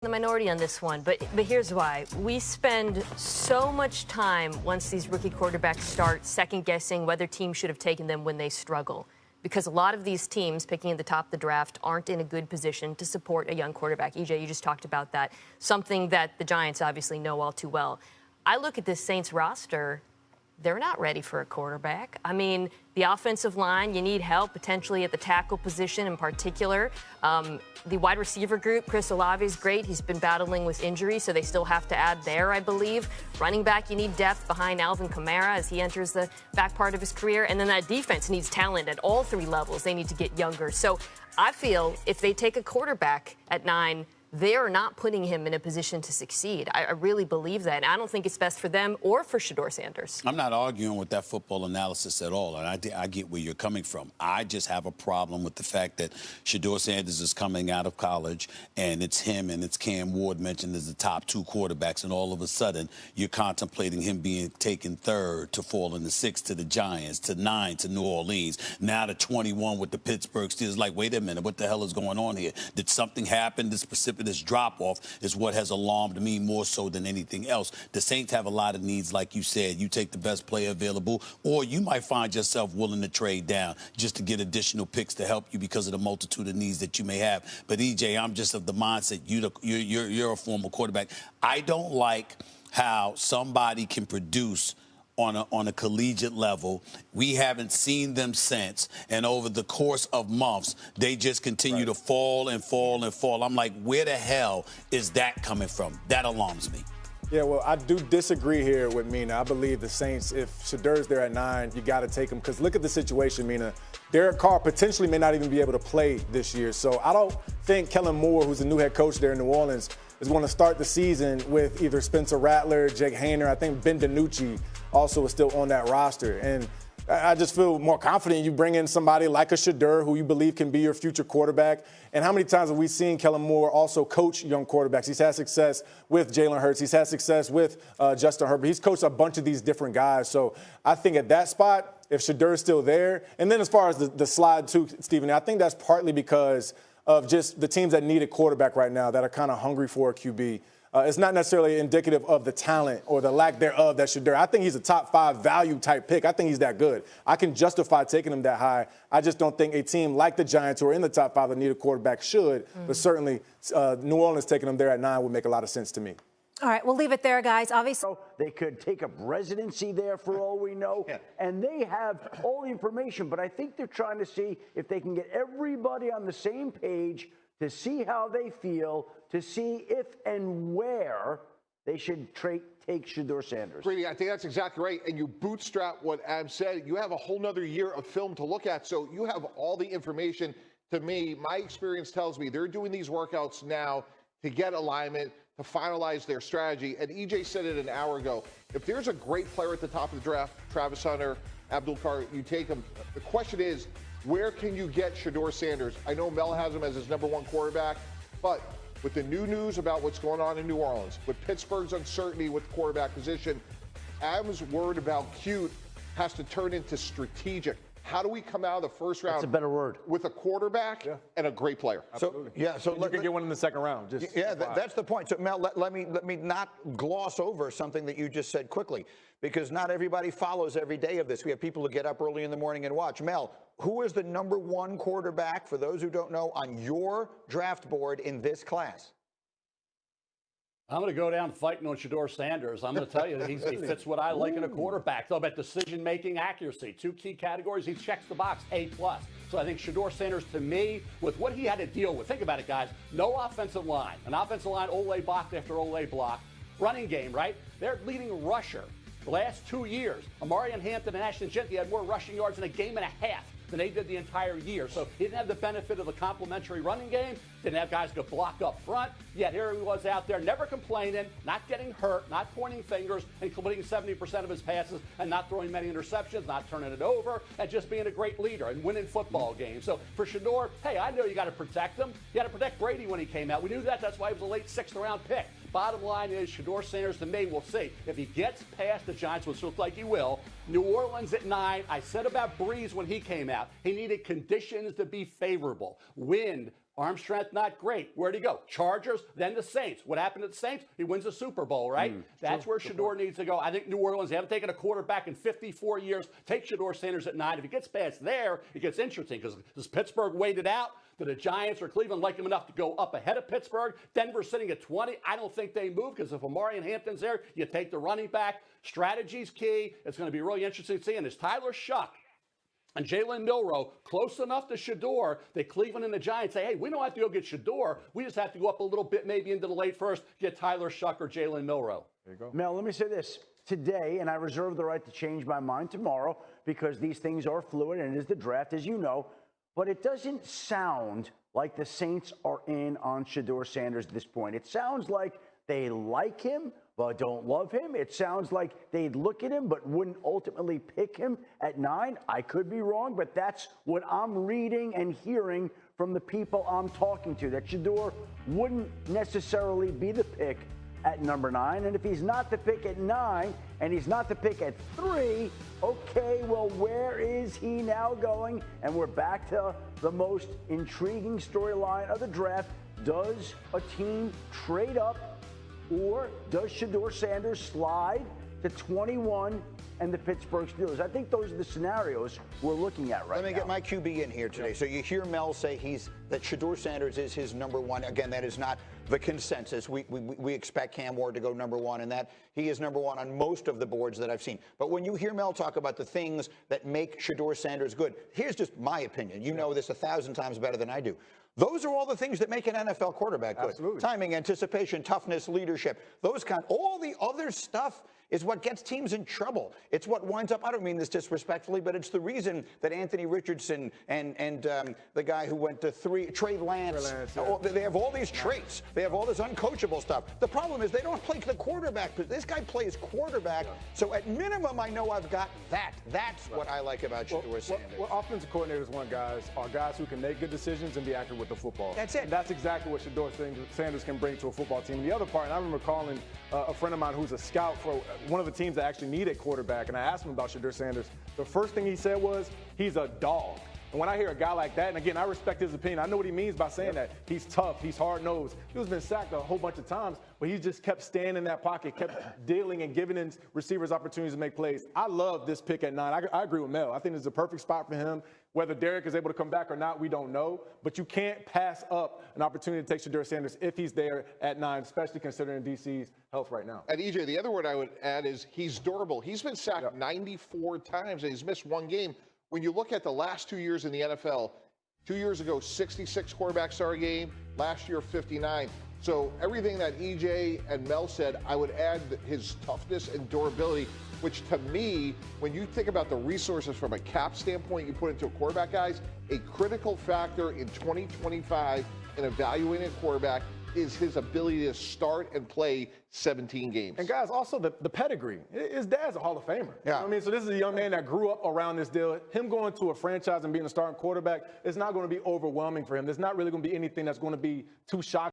the minority on this one, but here's why. We spend so much time once these rookie quarterbacks start second-guessing whether teams should have taken them when they struggle. Because a lot of these teams picking at the top of the draft aren't in a good position to support a young quarterback. EJ, you just talked about that. Something that the Giants obviously know all too well. I look at this Saints roster. They're not ready for a quarterback. I mean, the offensive line, you need help potentially at the tackle position in particular. The wide receiver group, Chris Olave is great. He's been battling with injury, so they still have to add there, I believe. Running back, you need depth behind Alvin Kamara as he enters the back part of his career. And then that defense needs talent at all three levels. They need to get younger. So I feel if they take a quarterback at 9, they are not putting him in a position to succeed. I really believe that. And I don't think it's best for them or for Shedeur Sanders. I'm not arguing with that football analysis at all, and I get where you're coming from. I just have a problem with the fact that Shedeur Sanders is coming out of college, and it's him and it's Cam Ward mentioned as the top 2 quarterbacks, and all of a sudden you're contemplating him being taken 3rd to fall in the 6th to the Giants, to 9 to New Orleans, now to 21 with the Pittsburgh Steelers. Like, wait a minute, what the hell is going on here? Did something happen? This precipitous drop-off is what has alarmed me more so than anything else. The Saints have a lot of needs, like you said. You take the best player available, or you might find yourself willing to trade down just to get additional picks to help you because of the multitude of needs that you may have. But, EJ, I'm just of the mindset you're a former quarterback. I don't like how somebody can produce on a collegiate level. We haven't seen them since, and over the course of months, they just continue to fall and fall and fall. I'm like, where the hell is that coming from? That alarms me. Yeah, well, I do disagree here with Mina. I believe the Saints, if Shedeur's there at 9, you got to take him. Because look at the situation, Mina. Derek Carr potentially may not even be able to play this year. So I don't think Kellen Moore, who's the new head coach there in New Orleans, is going to start the season with either Spencer Rattler, Jake Hayner. I think Ben DiNucci also is still on that roster. And I just feel more confident you bring in somebody like a Shedeur who you believe can be your future quarterback. And how many times have we seen Kellen Moore also coach young quarterbacks? He's had success with Jalen Hurts. He's had success with Justin Herbert. He's coached a bunch of these different guys. So I think at that spot, if Shedeur's still there, and then as far as the slide too, Stephen, I think that's partly because of just the teams that need a quarterback right now that are kind of hungry for a QB. It's not necessarily indicative of the talent or the lack thereof that Shedeur. I think he's a top 5 value type pick. I think he's that good. I can justify taking him that high. I just don't think a team like the Giants, who are in the top 5 that need a quarterback, should. But certainly New Orleans taking him there at 9 would make a lot of sense to me. All right, we'll leave it there, guys. Obviously, they could take up residency there for all we know, and they have all the information. But I think they're trying to see if they can get everybody on the same page to see how they feel, to see if and where they should take Shedeur Sanders. Brady, I think that's exactly right. And you bootstrap what Ab said. You have a whole nother year of film to look at. So you have all the information. To me, my experience tells me they're doing these workouts now to get alignment, to finalize their strategy. And EJ said it an hour ago. If there's a great player at the top of the draft, Travis Hunter, Abdul Carr, you take him. The question is, where can you get Shedeur Sanders? I know Mel has him as his #1 quarterback, but with the new news about what's going on in New Orleans, with Pittsburgh's uncertainty with the quarterback position, Adam's word about cute has to turn into strategic. How do we come out of the first round? That's a better word. With a quarterback and a great player. So you can get one in the second round. That's the point. So Mel, let me not gloss over something that you just said quickly, because not everybody follows every day of this. We have people who get up early in the morning and watch. Mel, who is the #1 quarterback, for those who don't know, on your draft board in this class? I'm going to go down fighting on Shedeur Sanders. I'm going to tell you, he fits what I like in a quarterback. Though about decision-making accuracy, 2 key categories, he checks the box, A+. So I think Shedeur Sanders, to me, with what he had to deal with, think about it, guys, no offensive line. An offensive line, Ole block after Ole block. Running game, right? They're leading rusher. The last 2 years, Amarian Hampton and Ashton Genty had more rushing yards in a game and a half than they did the entire year. So he didn't have the benefit of the complementary running game, didn't have guys to block up front, yet here he was out there never complaining, not getting hurt, not pointing fingers, and completing 70% of his passes and not throwing many interceptions, not turning it over, and just being a great leader and winning football games. So for Shedeur, hey, I know you got to protect him. You got to protect Brady when he came out. We knew that. That's why he was a late 6th-round pick. Bottom line is Shedeur Sanders, to me, we'll see. If he gets past the Giants, which looks like he will, New Orleans at 9. I said about Breeze when he came out. He needed conditions to be favorable. Wind, Arm strength, not great. Where'd he go? Chargers, then the Saints. What happened to the Saints? He wins a Super Bowl, right? That's where Shedeur needs to go. I think New Orleans, they haven't taken a quarterback in 54 years. Take Shedeur Sanders at 9. If he gets past there, it gets interesting because does Pittsburgh wait it out? Do the Giants or Cleveland like him enough to go up ahead of Pittsburgh? Denver sitting at 20. I don't think they move because if Amari and Hampton's there, you take the running back. Strategy's key. It's going to be really interesting to see. And is Tyler Shuck and Jalen Milroe close enough to Shedeur that Cleveland and the Giants say, hey, we don't have to go get Shedeur. We just have to go up a little bit, maybe into the late first, get Tyler Shuck or Jalen Milroe. There you go. Mel, let me say this. Today, and I reserve the right to change my mind tomorrow because these things are fluid and it is the draft, as you know. But it doesn't sound like the Saints are in on Shedeur Sanders at this point. It sounds like they like him, but don't love him. It sounds like they'd look at him, but wouldn't ultimately pick him at 9. I could be wrong, but that's what I'm reading and hearing from the people I'm talking to, that Shedeur wouldn't necessarily be the pick at number 9. And if he's not the pick at 9 and he's not the pick at 3, okay, well, where is he now going? And we're back to the most intriguing storyline of the draft. Does a team trade up, or does Shedeur Sanders slide to 21 and the Pittsburgh Steelers? I think those are the scenarios we're looking at right now. Let me get my QB in here today. So you hear Mel say that Shedeur Sanders is his number 1. Again, that is not the consensus. We expect Cam Ward to go number 1, and that he is number 1 on most of the boards that I've seen. But when you hear Mel talk about the things that make Shedeur Sanders good, here's just my opinion. You know this 1,000 times better than I do. Those are all the things that make an NFL quarterback good. Absolutely. Timing, anticipation, toughness, leadership, all the other stuff is what gets teams in trouble. It's what winds up, I don't mean this disrespectfully, but it's the reason that Anthony Richardson and the guy who went to 3, Trey Lance, they have all these traits. They have all this uncoachable stuff. The problem is they don't play the quarterback. This guy plays quarterback. So at minimum, I know I've got that. That's what I like about Shedeur Sanders. What offensive coordinators want, guys, are guys who can make good decisions and be accurate with the football. That's it. And that's exactly what Shedeur Sanders can bring to a football team. The other part, and I remember calling a friend of mine who's a scout for one of the teams that actually needed quarterback, and I asked him about Shedeur Sanders. The first thing he said was, he's a dog. And when I hear a guy like that, and again, I respect his opinion. I know what he means by saying that. He's tough. He's hard-nosed. He was been sacked a whole bunch of times, but he just kept staying in that pocket, kept dealing and giving his receivers opportunities to make plays. I love this pick at 9. I agree with Mel. I think this is a perfect spot for him. Whether Derek is able to come back or not, we don't know. But you can't pass up an opportunity to take Shedeur Sanders if he's there at 9, especially considering DC's health right now. And EJ, the other word I would add is he's durable. He's been sacked 94 times, and he's missed 1 game. When you look at the last 2 years in the NFL, 2 years ago, 66 quarterback start game. Last year, 59. So everything that EJ and Mel said, I would add his toughness and durability, which to me, when you think about the resources from a cap standpoint you put into a quarterback, guys, a critical factor in 2025 in evaluating a quarterback is his ability to start and play 17 games. And guys, also the pedigree. His dad's a Hall of Famer. Yeah. You know what I mean? So this is a young man that grew up around this deal. Him going to a franchise and being a starting quarterback is not going to be overwhelming for him. There's not really going to be anything that's going to be too shocking.